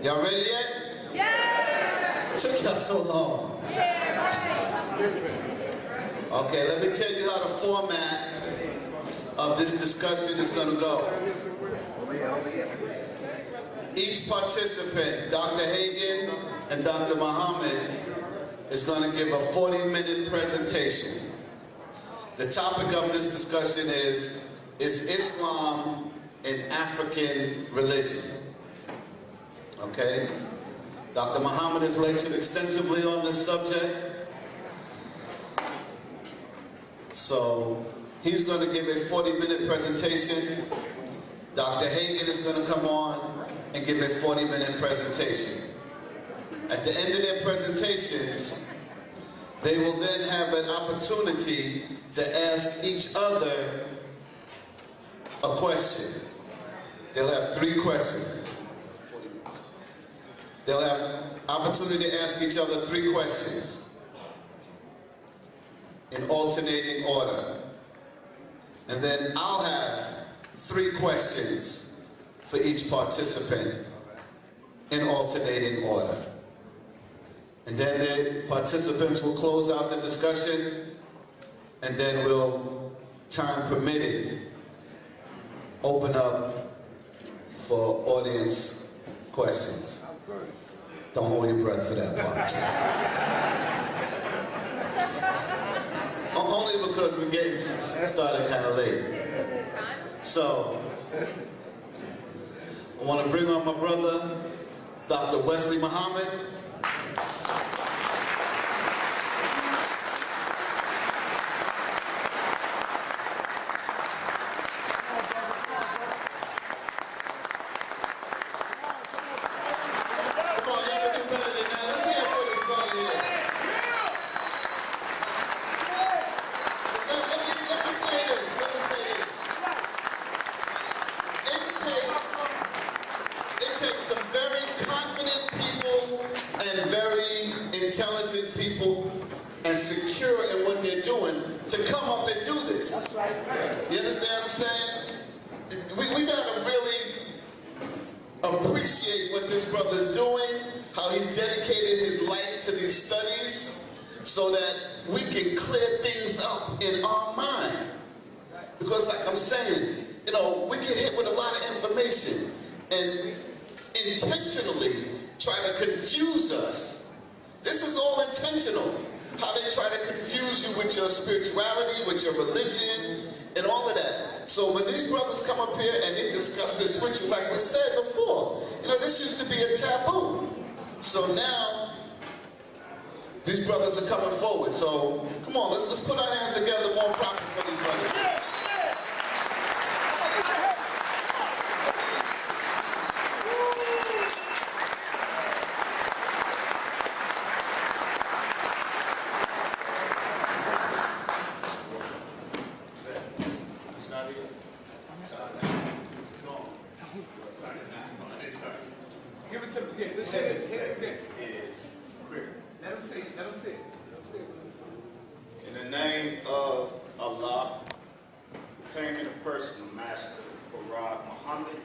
Y'all ready yet? Yeah! Took y'all so long. Yeah, right. Okay, let me tell you how the format of this discussion is going to go. Each participant, Dr. Hagin and Dr. Muhammad, is going to give a 40-minute presentation. The topic of this discussion is Islam an African religion? Okay? Dr. Muhammad has lectured extensively on this subject. So he's going to give a 40-minute presentation. Dr. Hagin is going to come on and give a 40-minute presentation. At the end of their presentations, they will then have an opportunity to ask each other a question. They'll have 3 questions. They'll have opportunity to ask each other 3 questions in alternating order. And then I'll have 3 questions for each participant in alternating order. And then the participants will close out the discussion, and then we'll, time permitting, open up for audience questions. Don't hold your breath for that part. Only because we're getting started kind of late. So, I want to bring on my brother, Dr. Wesley Muhammad. So now, these brothers are coming forward. So, come on, let's put our hands together more proper for these brothers. Give it to me. Hit it again. Let him see. In the name of Allah, came in the person of Master Farad Muhammad,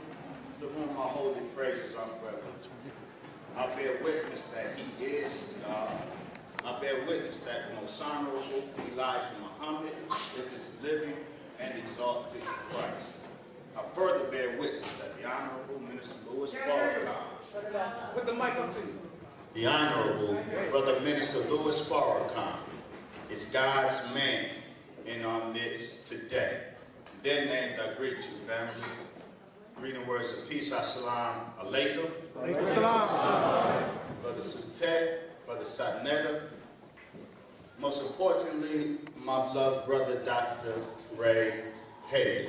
to whom my holy praises are forever. I bear witness that he is God. I bear witness that the most honorable Elijah Muhammad is his living and exalted Christ. I further bear witness that the Honorable Minister Louis Farrakhan, Put the mic up to you. the Honorable Brother Minister Louis Farrakhan is God's man in our midst today. In their names I greet you, family. Greeting words of peace, assalamu alaikum. Brother Sutet, Brother Satnetta. Most importantly, my beloved brother, Dr. Ray Hay.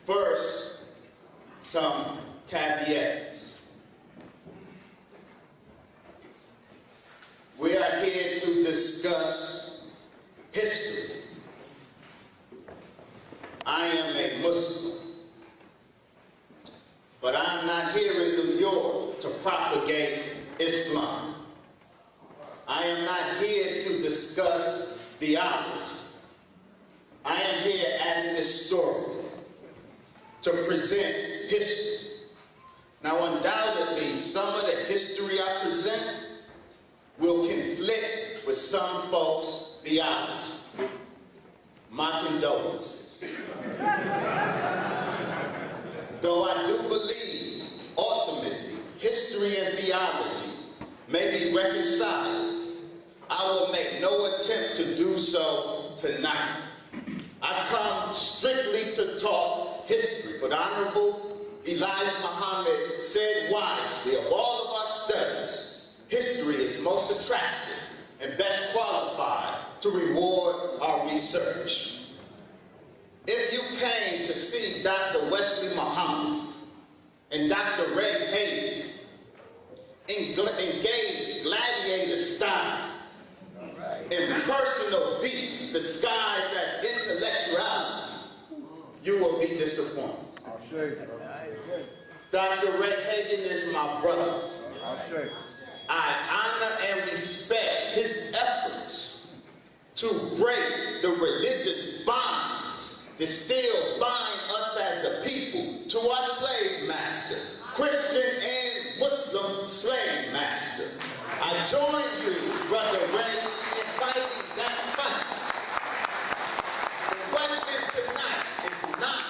First, some caveats. We are here to discuss history. I am a Muslim, but I'm not here in New York to propagate Islam. I am not here to discuss theology. I am here as an historian to present history. Now, undoubtedly, some of the history I present will conflict with some folks' theology. My condolences. Though I do believe, ultimately, history and theology may be reconciled, I will make no attempt to do so tonight. I come strictly to talk history. But Honorable Elijah Muhammad said wisely, of all of our studies, history is most attractive and best qualified to reward our research. If you came to see Dr. Wesley Muhammad and Dr. Red Hagins engage gladiator style in personal beats disguised as intellectuality, you will be disappointed. Dr. Red Hagins is my brother. I honor and respect his efforts to break the religious bonds that still bind us as a people to our slave master, Christian and Muslim slave master. I join you, Brother Ray, in fighting that fight. The question tonight is not,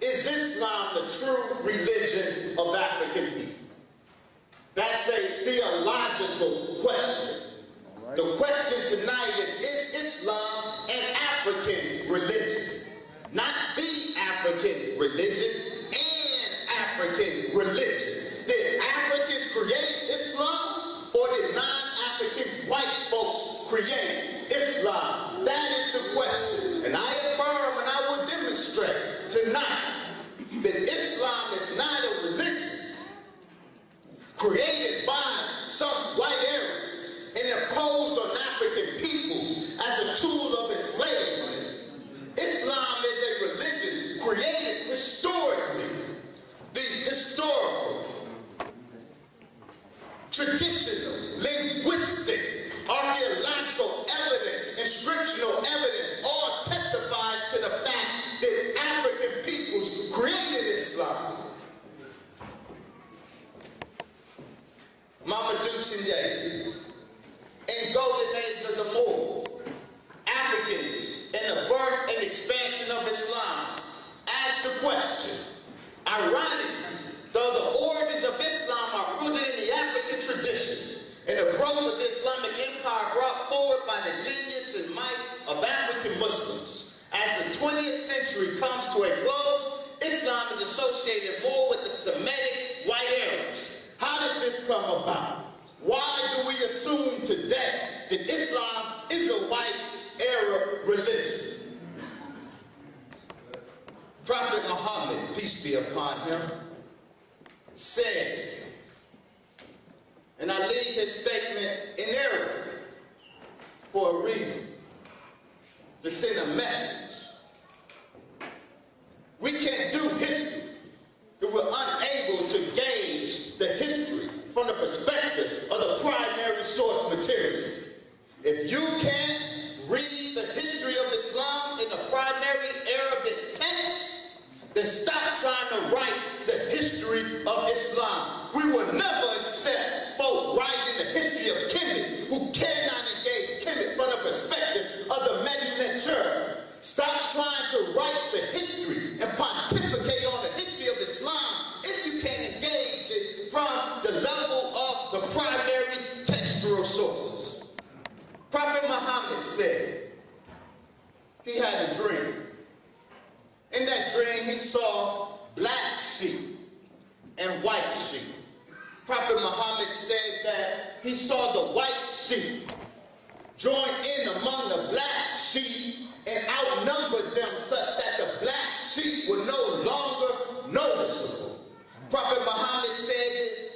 is Islam the true religion of African people? That's a theological question. The question tonight is Islam an African religion? Not the African religion, an African religion. Did Africans create Islam, or did non-African white folks create Islam? That is the question. And I affirm and I will demonstrate tonight that Islam is not a religion created by some white Arabs and imposed on African peoples as a tool of enslavement. Islam is a religion created historically. The historical, traditional, linguistic, archaeological evidence, inscriptional evidence all testifies to the fact that African peoples created Islam. Mamadou Chinyere, in Golden Age of the Moor, Africans in the birth and expansion of Islam asked the question. Ironically, though the origins of Islam are rooted in the African tradition and the growth of the Islamic empire brought forward by the genius and might of African Muslims, as the 20th century comes to a close, Islam is associated more with the Semitic white Arabs. How did this come about? Why do we assume today that Islam is a white Arab religion? Prophet Muhammad, peace be upon him, said, and I leave his statement in Arabic for a reason, to send a message. We can't do history if we're unable to gauge the history from the perspective of the primary source material. If you can't read the history of Islam in the primary Arabic text, then stop trying to write the history of Islam. We will never accept folk writing the history of Kemet who cannot engage Kemet from the perspective of the Medinet Church. Stop trying to write the history and pontificate on the history of Islam if you can't engage it from the level of the primary textual sources. Prophet Muhammad said he had a dream. In that dream, he saw black sheep and white sheep. Prophet Muhammad said that he saw the white sheep join in among the black sheep and outnumbered them such that the black sheep were no longer noticeable. Prophet Muhammad said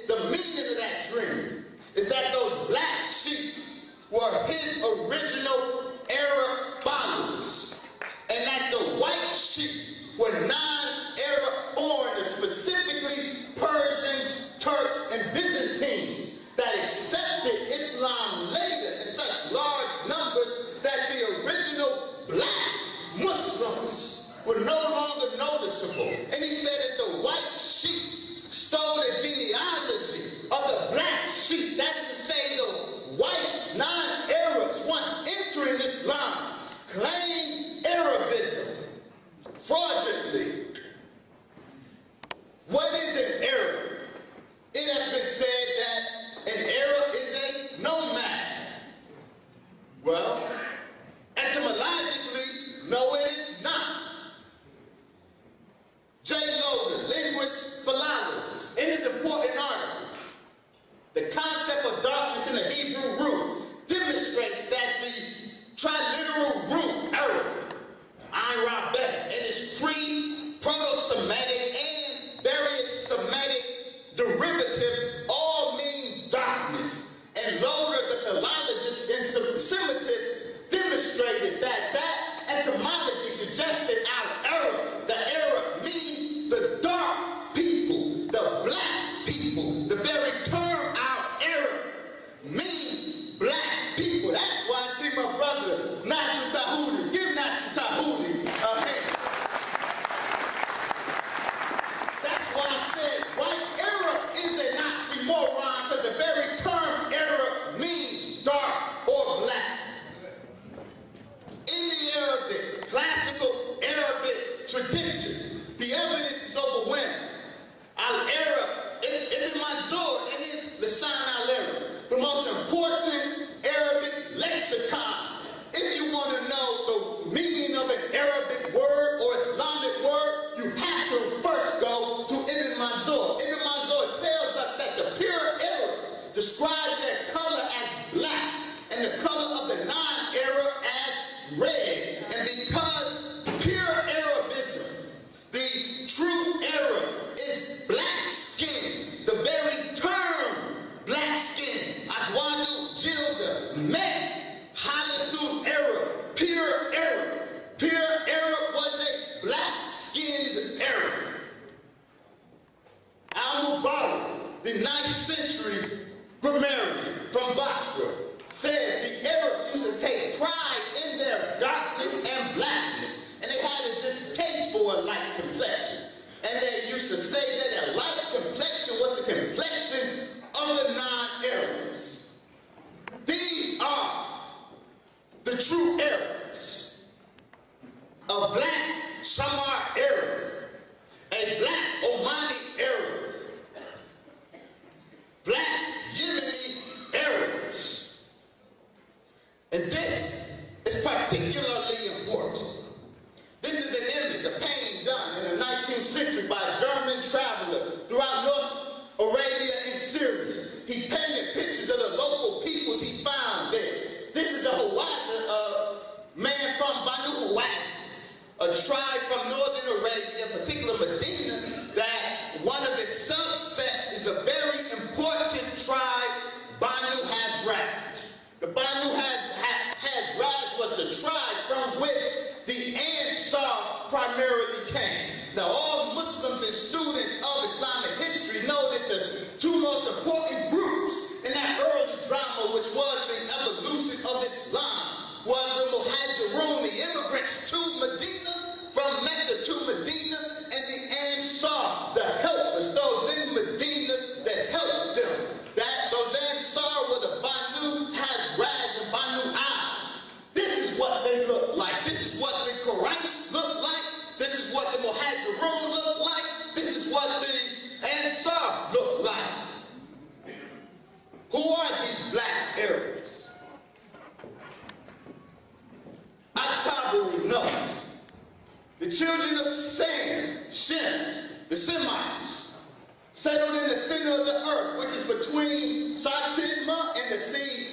that the meaning of that dream is that those black sheep were his original Arab followers, and that the white sheep were non-Arab foreigners, specifically Persians, Turks, and Byzantines that accepted Islam of the black sheep, that is to say the white non-Arabs, once entering Islam, claimed Arabism fraudulently. What is an Arab? It has been said that an Arab is a nomad. Well, etymologically, no, it is not. J. Loder, linguist, philologist, in his important article, The Concept of Darkness in the Hebrew Root, demonstrates that the triliteral root, Arab, Ayn Rabet, and its pre-Proto-Semitic and various Semitic derivatives all mean darkness. And Loder, the philologist and Semitist, demonstrated that etymology suggested our Arab, the Arab means the dark people, the black people. The very term our Arab means black people. That's why I see my brother, Nacho Tahuti. Give Nacho Tahuti a hand. That's why I said white Arab is an oxymoron, because the very term Arab means dark or black. In the Arabic, classical Arabic tradition, the evidence is overwhelming. Al-Arab, Ibn Manzur, in his Lisan al-Arab, the most important Arabic lexicon. If you want to know the meaning of an Arabic word or Islamic word, you have to first go to Ibn Manzur. Ibn Manzur tells us that the pure Arab describes their color as black and the color of the non-Arab as red. And because pure Arabism, the true Arab, is black skin, the very term black skin, Aswadu Jilda, met Halasul Arab, pure Arab. Pure Arab was a black-skinned Arab. Al-Mubarak, the 9th century grammarian from Basra, says the Arabs used to take pride in their darkness and blackness, and they had a distaste for a light complexion. And they used to say that a light complexion was the complexion of the non-Arabs. These are the true Arabs. A black Shamar Arab, a black Omani Arab, black Yemeni Arabs. And this is particularly important. This is an image, a painting done in the 19th century by a German traveler throughout North Arabia and Syria. He painted pictures of the local peoples he found there. This is a Hawazin, a man from Banu Hawazin, a tribe from northern Arabia, in particular Medina, that one of its subsets is a very important tribe, Banu Hazrat. The Banu Hazrat was the tribe from which the Ansar primarily came. Now, all Muslims and students of Islamic history know that the two most important groups in that early drama, which was the evolution of Islam, was the Muhajirun, the immigrants to Medina, from Mecca to Medina, and the Ansar, the helpers, those in Medina that helped them. Those Ansar were the Banu Hazrat and Banu Al. This is what they look like. This is what the Quraysh look like. This is what the Muhajirun look like. This is what the Ansar look like. Who are these black Arabs? At-Tabari knows. The children of Shem, the Semites, settled in the center of the earth, which is between Sartidma and the sea,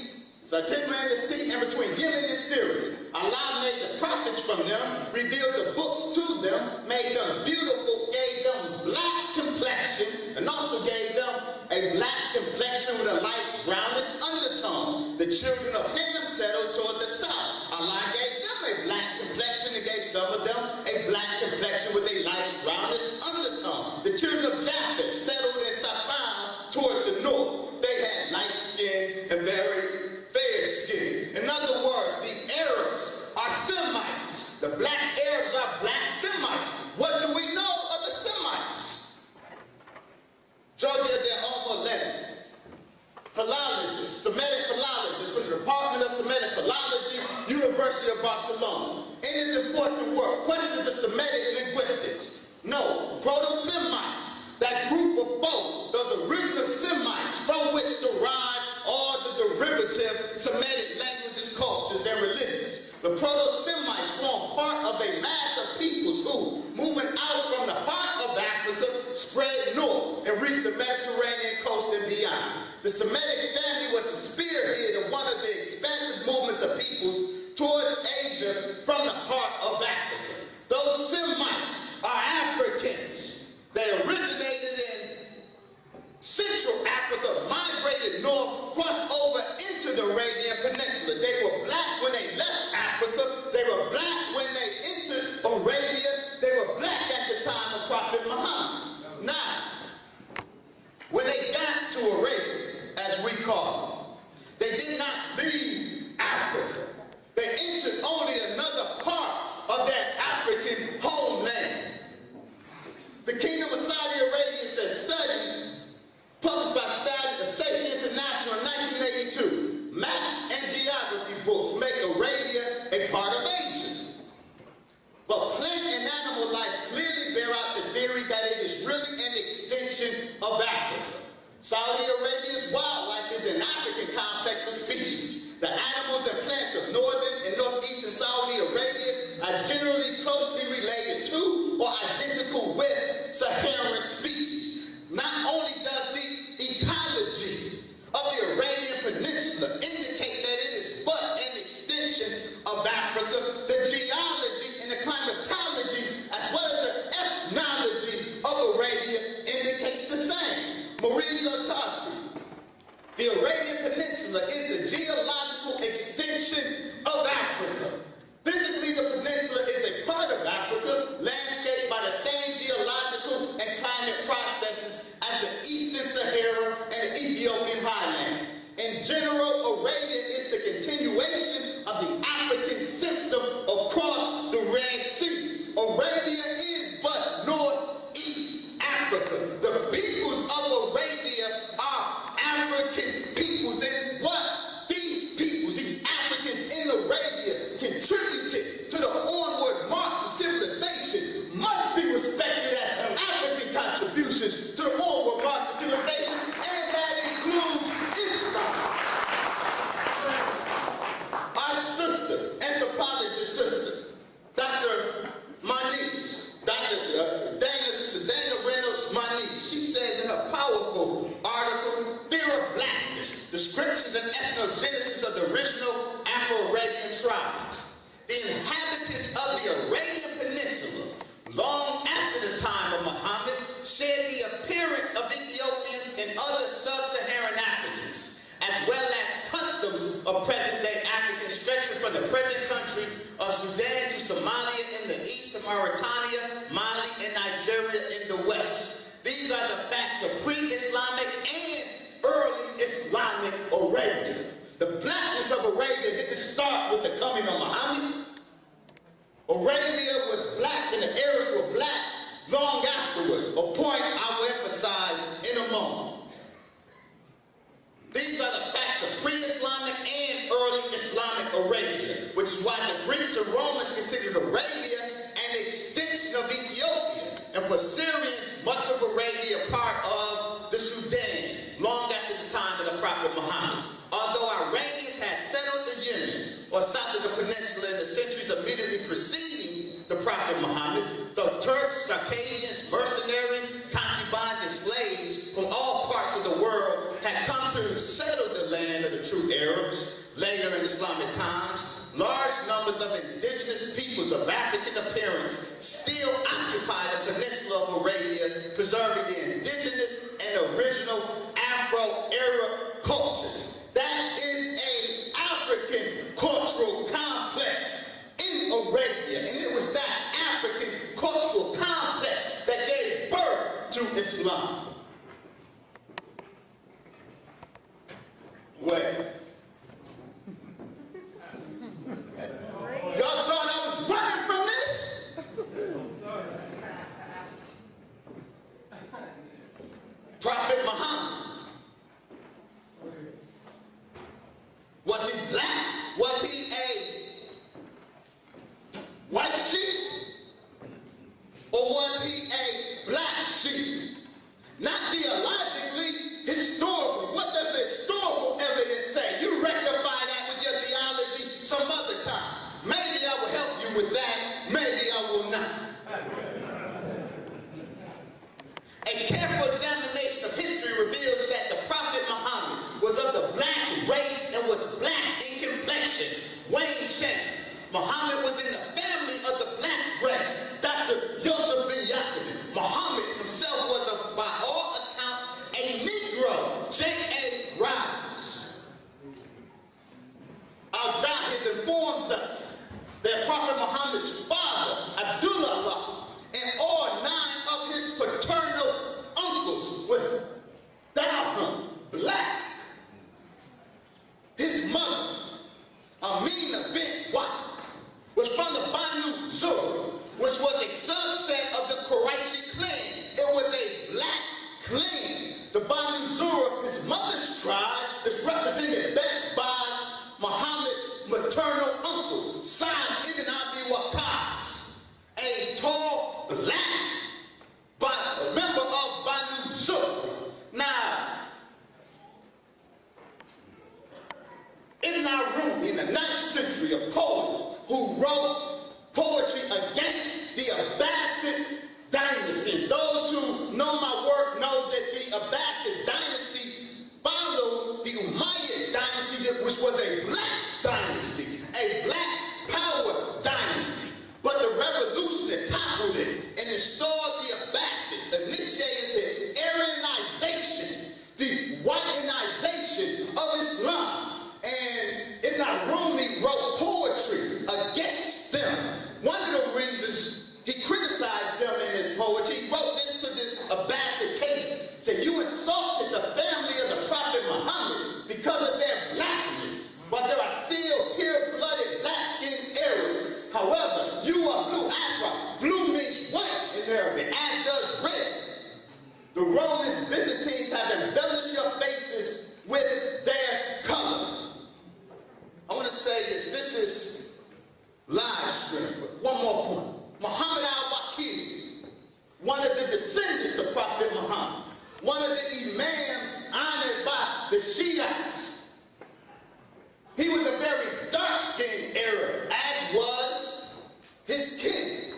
and between Yemen and Syria. Allah made the prophets from them, revealed the books to them, made them beautiful, gave them black complexion, and also gave them a black complexion with a light brownish undertone. The children of Ham settled toward the south. Allah gave them a black complexion and gave some of them a black complexion with a light brownish undertone. The children of Japheth settled in Safan towards the north. They had light skin and very fair skin. In other words, the Arabs are Semites. The black Arabs are black Semites. What do we know of the Semites? Georgia de Omolet, questions of Semitic linguistics. No, Proto-Semites, that group of folk, those original Semites from which derive all the derivative Semitic languages, cultures, and religions. The Proto-Semites form part of a mass of peoples who, moving out from the heart of Africa, spread north and reached the Mediterranean coast and beyond. The Semitic family was the spearhead of one of the expansive movements of peoples towards Asia from the heart of Africa. Those Semites are Africans. They originated in Central Africa, migrated north, crossed over into the Arabian Peninsula. They were black when they left Africa. They were black when they entered Arabia. They were black at the time of Prophet Muhammad. Now, when they got to Arabia, as we call it, they did not leave Africa. They entered only another part of that African homeland. The Kingdom of Saudi Arabia says, study published by Station International in 1982, maps and geography books make Arabia a part of Asia. But plant and animal life clearly bear out the theory that it is really an extension of Africa. Saudi Arabia's wildlife is an African complex of species. The animals and plants of northern and northeastern Saudi Arabia are generally closely related to or identical with Saharan species. Not only does the ecology of the Arabian Peninsula indicate that it is but an extension of Africa, the geology and the climatology, as well as the ethnology of Arabia indicates the same. Maurice Tarsi, the Arabian Peninsula is the geological extension of Africa. Physically, the peninsula is a part of Africa, landscaped by the same geological and climate processes as the Eastern Sahara and the Ethiopian highlands. In general, Arabia is the continuation of the African system across the Red Sea. Arabia is but northeast Africa. The peoples of Arabia are African peoples, and what these peoples, these Africans in Arabia, contributed to the onward march to civilization must be respected as African contributions to the onward march to civilization, and that includes Islam. Our sister, anthropologist sister, Dr. Manish, Dana Reynolds Manish, she said in her powerful article, Fear of Blackness, the Scriptures and Ethnogenesis of the Original Afro-Arabian Tribes. The inhabitants of the Arabian Peninsula, long after the time of Muhammad, shared the appearance of Ethiopians and other sub-Saharan Africans, as well as customs of present-day Africans stretching from the present country of Sudan to Somalia in the east, to Mauritania, Mali, and Nigeria in the west. These are the facts of pre-Islamic and early Islamic Arabia. The blackness of Arabia didn't start with the coming of Muhammad. Arabia was black and the Arabs were black long afterwards, a point I will emphasize in a moment. These are the facts of pre-Islamic and early Islamic Arabia, which is why the Greeks and Romans considered Arabia an extension of Ethiopia, and for Syrians, much of Arabia part of the Sudan, long after the time of the Prophet Muhammad. Although Iranians had settled the Yemen, or south of the peninsula in the centuries immediately preceding the Prophet Muhammad, the Turks, Circassians, mercenaries, concubines, and slaves from all parts of the world had come to settle the land of the true Arabs. Later in Islamic times, large numbers of indigenous peoples of African appearance still occupy the peninsula of Arabia, preserving the indigenous and original Afro-Arab cultures. That is an African cultural complex in Arabia, and it was that African cultural complex that gave birth to Islam. Wait. Y'all thought I was running from this? Prophet Muhammad historical. What does historical evidence say? You rectify that with your theology some other time. Maybe I will help you with that. Maybe I will not. A careful examination of history reveals that the Prophet Muhammad was of the black race and was black in complexion. Wayne Chen. Muhammad was in the family of the black race. Dr. Yusuf bin Yaqub. Muhammad himself was, by all accounts, a Negro. J.A. Rogers. Al-Jahiz informs us that Prophet Muhammad's father, Abdullah, and all 9 of his paternal uncles was Dahum, black. His mother, Amina bint Wahb, was from the Banu Zura, which was a subset of the Qurayshi clan. It was a black clan. The Banu Zura, his mother's tribe, is represented best by Muhammad's maternal uncle, Sa'd ibn Abi Waqqas, a tall black member of Banu Zura. Now, Ibn Rumi in the 9th century, a poet who wrote poetry against the Abbasid dynasty. Those who know my work know that the Abbasid dynasty followed the Umayyad dynasty, which was a black dynasty, a black power dynasty. But the revolution that toppled it and installed the Abbasids initiated the Aryanization, the whitenization of Islam. And Ibn Rumi wrote poetry against them. One of the reasons he criticized them in his poetry, he wrote this to the Abbasid king. Said, you insulted the family of the Prophet Muhammad because of their blackness, but there are still pure-blooded, black-skinned Arabs. However, you are blue. Asra. Blue means white in Arabic, as does red. The Romans, Byzantines have embellished your faces with their color. I want to say this. This is live stream. But one more point. Muhammad al-Baqir, one of the descendants of Prophet Muhammad, one of the imams honored by the Shiites. He was a very dark-skinned Arab, as was his king.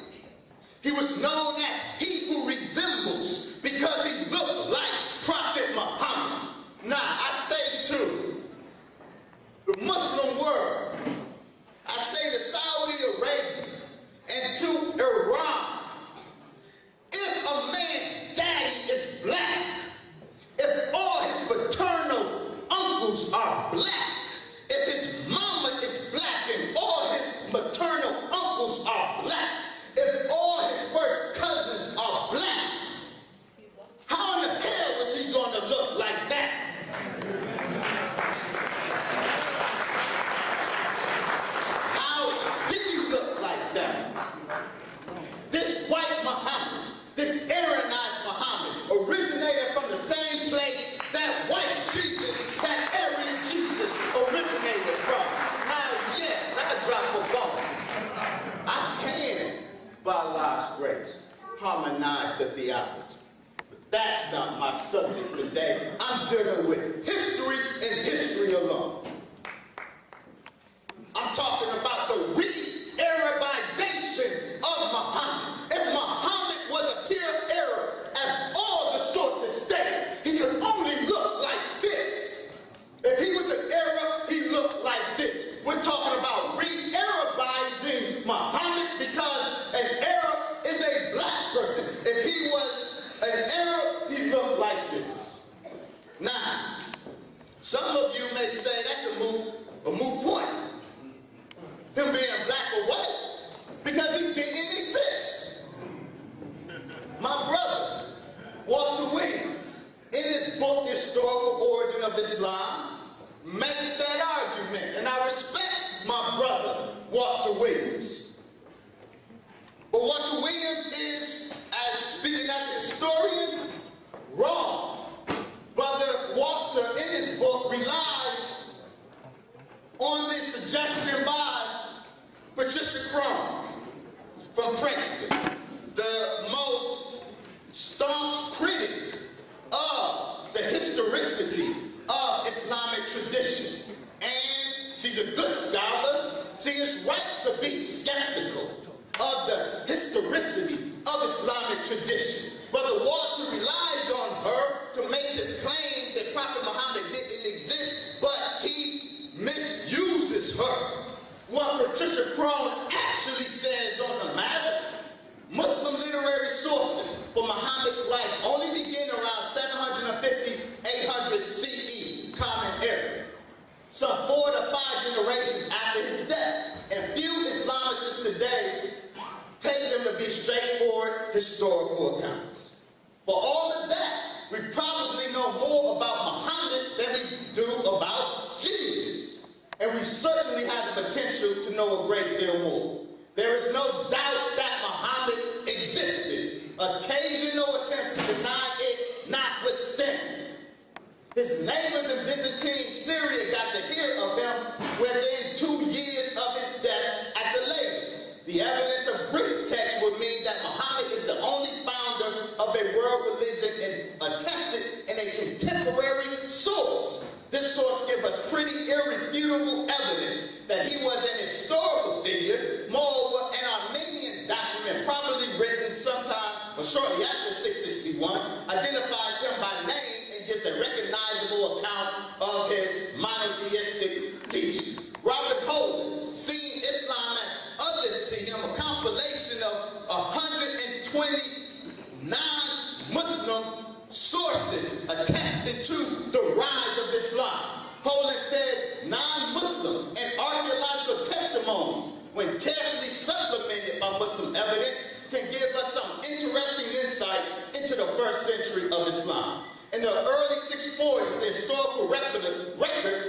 He was known as he who resembles because he looked like Prophet Muhammad. Now, I say to the Muslim world, I say to Saudi Arabia and to Iran, if a man's daddy is black, if all his paternal uncles are black, if his mama is black and all his maternal uncles are black, if all his first cousins are black, how in the hell is he going to look like that? How did he look like that? This white Muhammad, this Aryanized Muhammad, originated from the same place that white Jesus, that Aryan Jesus originated from. Now, yes, I drop a bomb. I can, by Allah's grace, harmonize the theology. But that's not my subject today. I'm dealing with history and history alone. I'm talking about the re-Arabization of Muhammad. If Muhammad was a pure Arab, as all the sources state, he could only look like this. If he was an Arab, he looked like this. We're talking about re-Arabizing Muhammad because an Arab is a black person. If he was an Arab, he looked like this. Now, some of you may say that's a moot point. Him being black or white, because he didn't exist. My brother, Walter Williams, in his book, Historical Origin of Islam, makes that argument, and I respect my brother, Walter Williams. But Walter Williams is, as speaking as a historian, wrong. Brother Walter, in his book, relies on this suggestion by Patricia Crumb from Princeton, the most staunch critic of the historicity historicity of Islamic tradition. And she's a good scholar. She is right to be skeptical of the historicity of Islamic tradition. Brother Walter relies on her to make his claim that Prophet Muhammad didn't exist, but he misuses her. What Patricia Crone actually says on the matter: Muslim literary sources for Muhammad's life only begin around 750-800 CE, Common Era, some 4 to 5 generations after his death. And few Islamicists today take them to be straightforward historical accounts. For all of that, we probably know more about Muhammad than we do about Jesus. And we certainly have the potential to know a great deal more. There is no doubt that Muhammad existed. Occasional attempts to deny it notwithstanding. His neighbors in Byzantine Syria got to hear of him within 2 years of his death at the latest. The evidence of Greek text would mean that Muhammad is the only founder of a world religion attested in a contemporary source. This source gives us pretty irrefutable evidence that he was an historical figure. Moreover, an Armenian document probably written sometime or shortly after 661 identifies him by name and gives a recognizable account of his monotheistic teaching. Robert Holden, Seeing Islam as Others See Him, a compilation of 120 non-Muslim sources attesting to the rise of Islam. Holden says non-Muslim and archaeological testimonies, when carefully supplemented by Muslim evidence, can give us some interesting insights into the first century of Islam. In the early 640s, the historical record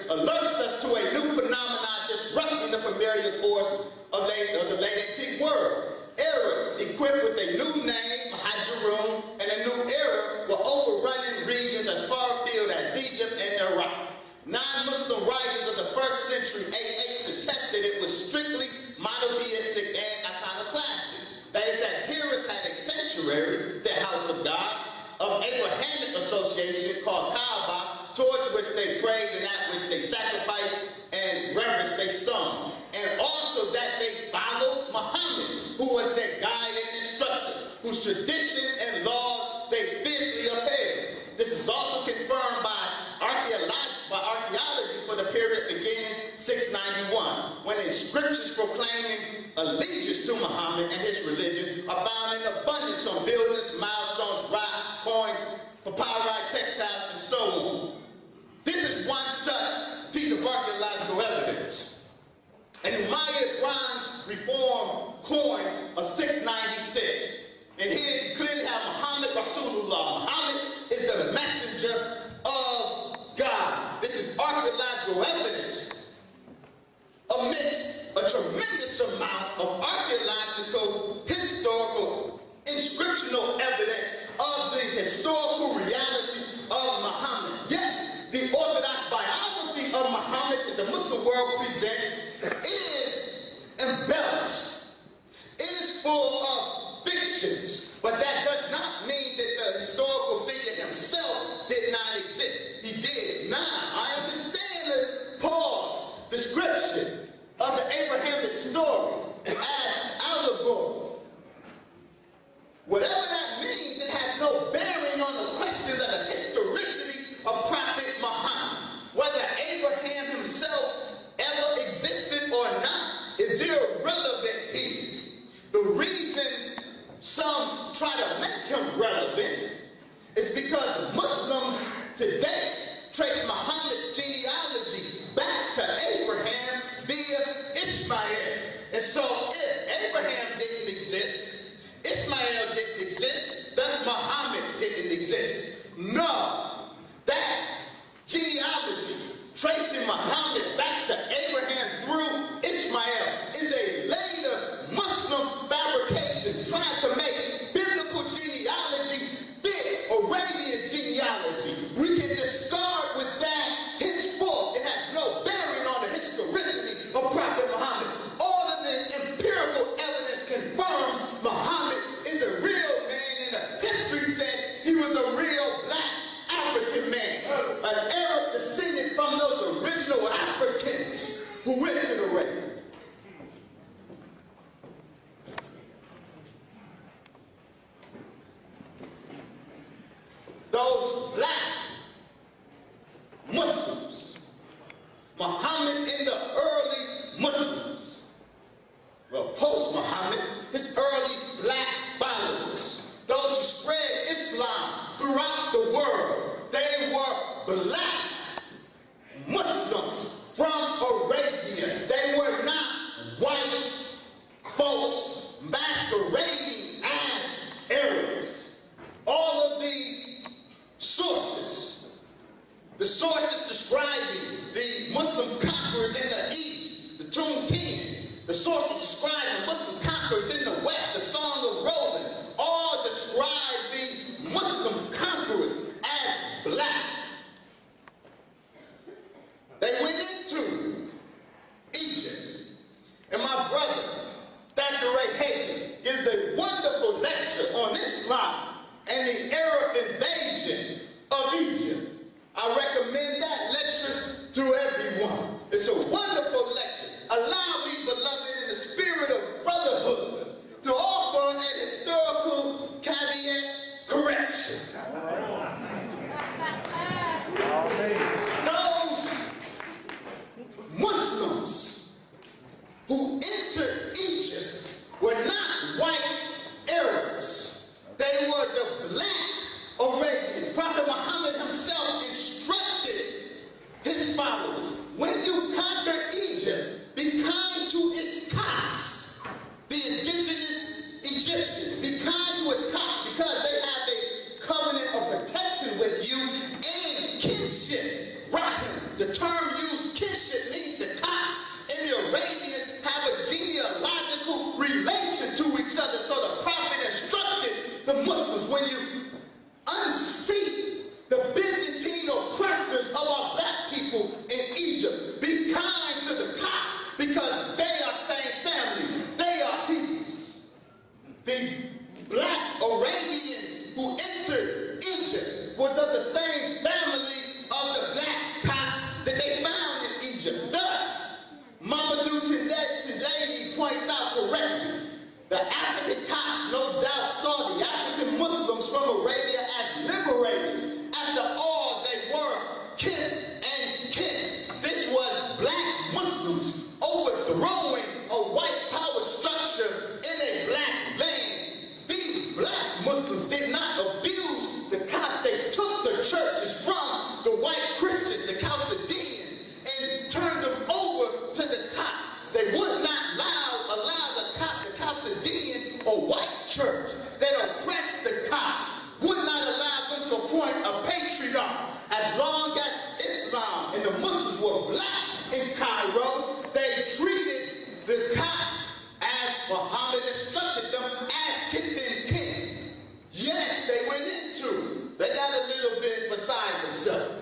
alerts us to a new phenomenon disrupting the familiar course of the late antique world. Arabs, equipped with a new name, Hajarun, and a new era, were overrunning regions as far afield as Egypt and Iraq. Non-Muslim writers of the first century AH attested it was strictly monotheistic and iconoclastic. That is, that Heroes had a sanctuary, the house of God, of Abrahamic association called Kaaba, towards which they prayed and at which they sacrificed and reverenced they stoned. And also that they followed Muhammad, who was their guide and instructor, whose tradition and laws they fiercely upheld. This is also confirmed by archaeology for the period beginning 691, when inscriptions proclaiming allegiance to Muhammad and his religion are found in abundance on buildings, milestones, rocks, coins, papyri, textiles, and so on. This is one such piece of archaeological evidence. An Umayyad bronze reform coin of 696. And here you clearly have Muhammad Rasulullah. Muhammad is the messenger of God. This is archaeological evidence amidst a tremendous amount of archaeological, historical, inscriptional evidence of the historical reality of Muhammad. Yes, the orthodox biography of Muhammad that the Muslim world presents is embellished. It is full of fictions, but that does not mean that the historical figure himself did not exist. He did. Now, I understand that Paul's description of the Abrahamic story as allegory. Whatever that means, it has no bearing on the question of the historicity of Prophet Muhammad. Whether Abraham himself ever existed or not is irrelevant here. The reason some try to make him relevant is because Muslims today trace Muhammad's genealogy back to Abraham via Ishmael. And so if Abraham didn't exist, Ishmael didn't exist, thus Muhammad didn't exist. No, that genealogy tracing Muhammad back to Abraham through Ishmael is a later Muslim fabrication trying to make biblical genealogy fit Arabian genealogy. We can discard with that henceforth. It has no bearing on the historicity of Prophet Muhammad. All of the empirical evidence confirms Muhammad is a real man, and the history said he was a real black African man. kinship. Rahim, the term used, kinship, means the Copts and the Arabians have a genealogical relation to each other. So the prophet instructed the Muslims, when you unseat the Byzantine oppressors of our black people in Egypt, be kind to the Copts because they are same family. They are peoples. The black Arabians who entered Egypt was of the same family of the black Copts that they found in Egypt. Thus, Mamadou Tijani points out correctly, the African Copts no doubt saw the African Muslims from Arabia as liberators. After all, they were kin and kin. This was black Muslims overthrowing a white power structure in a black land. These black Muslims did not abuse the Copts. They took the churches from the white Christians, the Chaldeans, and turned them over to the Copts. They would not allow the Chaldean or white church that oppressed the Copts, would not allow them to appoint a patriarch. As long as Islam and the Muslims were black in Cairo, they treated the Copts as Muhammad instructed them, as kin and kin. Yes, they went into, they got a little bit beside themselves.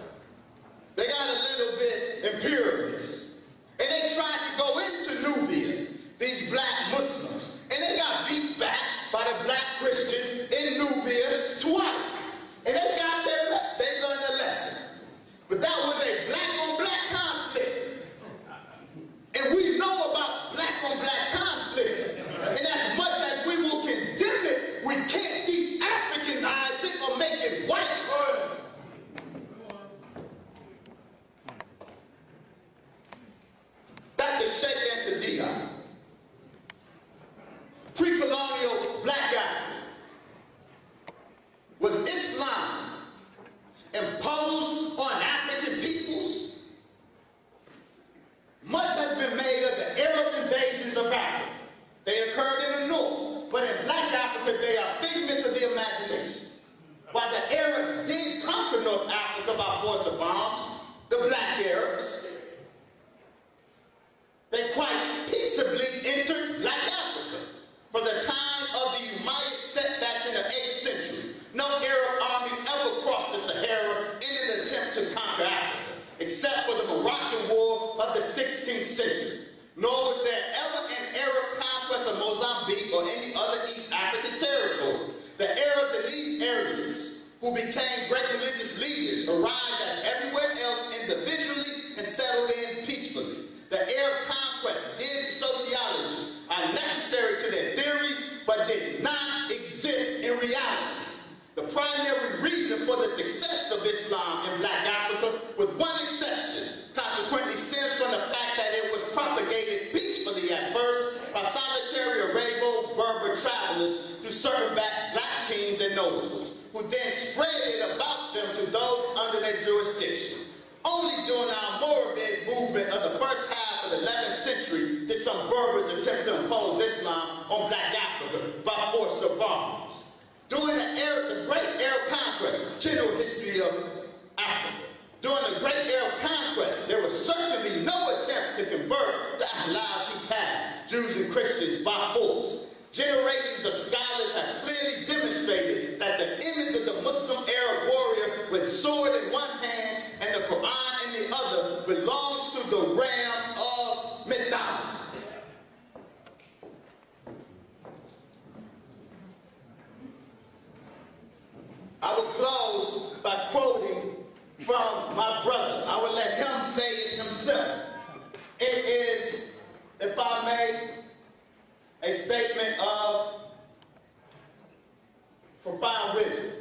They got a little bit imperialist. And they tried to go into Nubia, these black Muslims. And they got beat back by the black Christians in Nubia twice. And they got their lesson. They learned their lesson. But that was a black-on-black conflict. And we know about black-on-black conflict. And as much as we will condemn it, we can't de-Africanize it or make it white. Dr. Sheikh Anta pre-colonial black Africa. Was Islam imposed on African peoples? Much has been made of the Arab invasions of Africa. They occurred in the north, but in black Africa they are figments of the imagination. While the Arabs did conquer North Africa by force of bombs, the black Arabs, they quite peaceably entered black Africa. From the time of the Umayyad setbacks in the 8th century, no Arab army ever crossed the Sahara in an attempt to conquer Africa, except for the Moroccan War of the 16th century. Nor was there ever an Arab conquest of Mozambique or any other East African territory. The Arabs in these areas, who became great religious leaders, arrived as everywhere else individually and settled in peacefully. The Arab conquest, theory sociologists, are necessary to their theories, but did not exist in reality. The primary reason for the success of Islam in black Africa, with one exception, consequently stems from the fact that it was propagated peacefully at first by solitary Arabo-Berber travelers to certain black kings and nobles, who then spread it about them to those under their jurisdiction. Only during our Moabite movement of the first half of the 11th century did some Berbers attempt to impose Islam on black Africa by force of arms. During the Great Arab Conquest, general history of Africa, during the Great Arab Conquest, there was certainly no attempt to convert the Ahlul Kitab, Jews and Christians, by force. Generations of scholars have clearly demonstrated that the image of the Muslim Arab warrior with sword in one hand and the Quran in the other belongs to the realm of mythology. I will close by quoting from my brother. I will let him say it himself. It is, if I may, a statement of profound wisdom.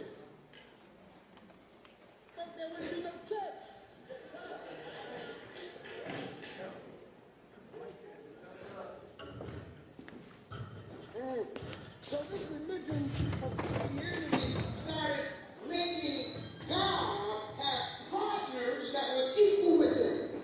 So this religion of Christianity started making God have partners that was equal with him.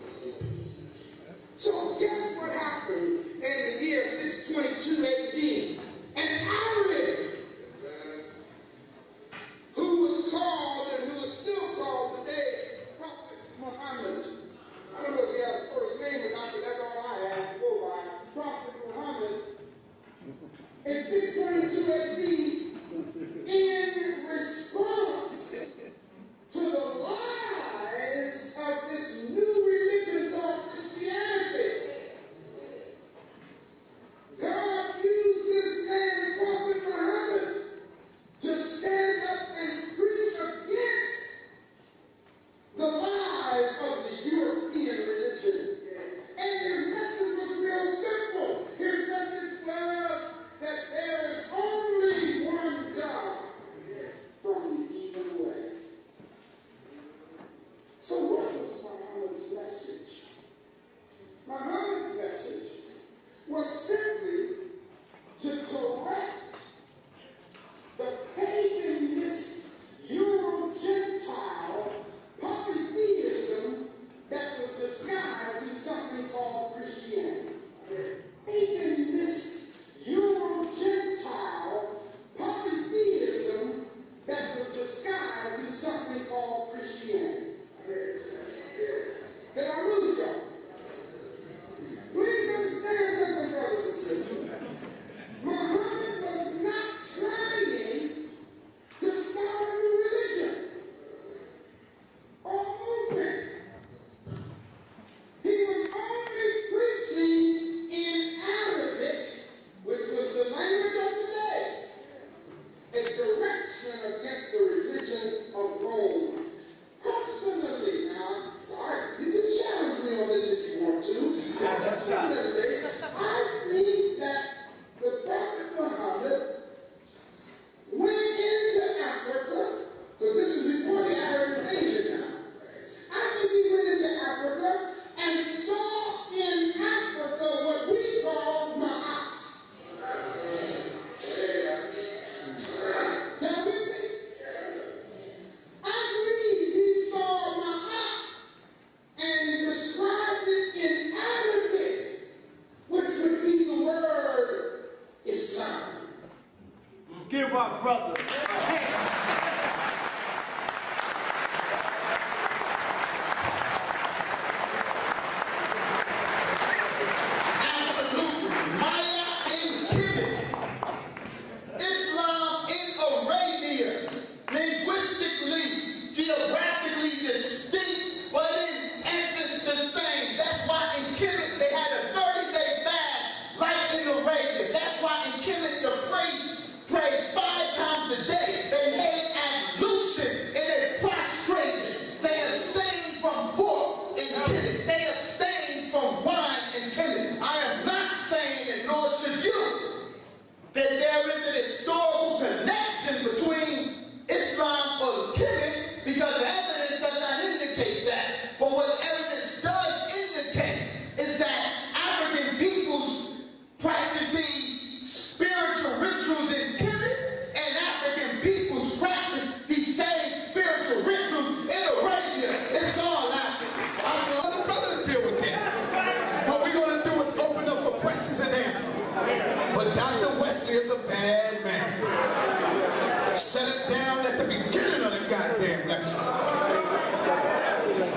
Dr. Wesley is a bad man. Shut it down at the beginning of the goddamn lecture.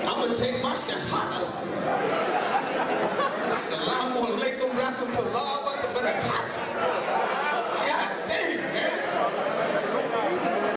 I'm gonna take my shahada. Assalamu alaikum, rahmatullah.